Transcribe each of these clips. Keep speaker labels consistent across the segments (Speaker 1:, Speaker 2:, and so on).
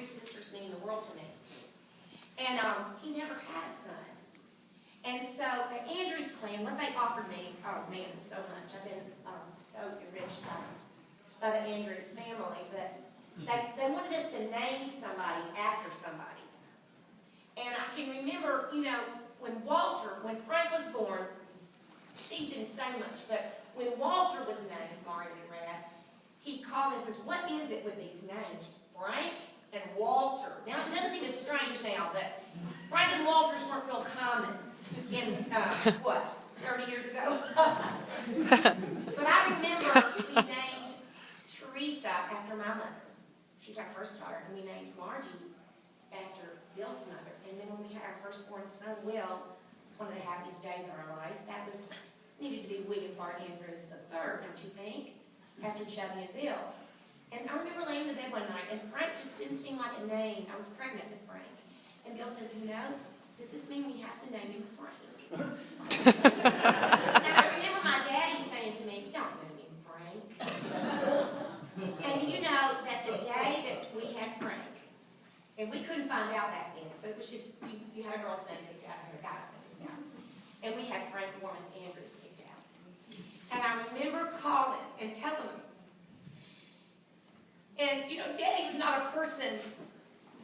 Speaker 1: sisters mean the world to me. And he never had a son. And so the Andrews clan, what they offered me, oh man, so much. I've been so enriched by the Andrews family, but they wanted us to name somebody after somebody. And I can remember, you know, when Frank was born, Steve didn't say much, but when Walter was named, Mario and Brad, he called and says, what is it with these names? Frank and Walter. Now, it doesn't seem as strange now, but Frank and Walters weren't real common in, 30 years ago? But I remember we named Teresa after my mother. She's our first daughter, and we named Margie after Bill's mother. And then when we had our firstborn son, Will, it's one of the happiest days of our life. That needed to be William Bart Andrews III, don't you think? After Chubby and Bill. And I remember laying in the bed one night, and Frank just didn't seem like a name. I was pregnant with Frank. And Bill says, you know, does this mean we have to name him Frank? And I remember my daddy saying to me, don't name him Frank. And you know that the day that we had Frank, and we couldn't find out back then, so it was just, you had a girl's name picked out, and a guy's name picked out. And we had Frank Warmath Andrews picked out. And I remember calling and telling him, and, you know, Daddy was not a person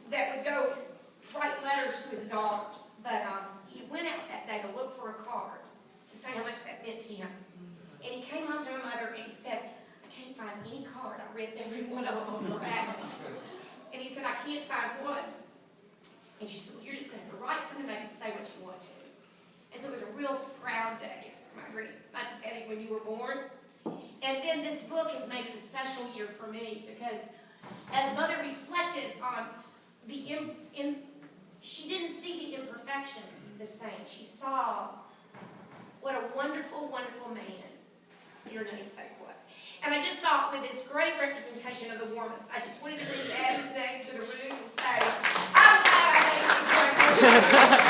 Speaker 1: that would go write letters to his daughters, but he went out that day to look for a card to say how much that meant to him. And he came home to my mother and he said, I can't find any card. I read every one of them on the back. And he said, I can't find one. And she said, well, you're just going to have to write something and say what you want to. And so it was a real proud day for my daddy when you were born. And then this book has made it a special year for me because as Mother reflected on she didn't see the imperfections the same. She saw what a wonderful, wonderful man your namesake was. And I just thought with this great representation of the Warmaths, I just wanted to bring Daddy's name to the room and say, I'm glad I named you Frank.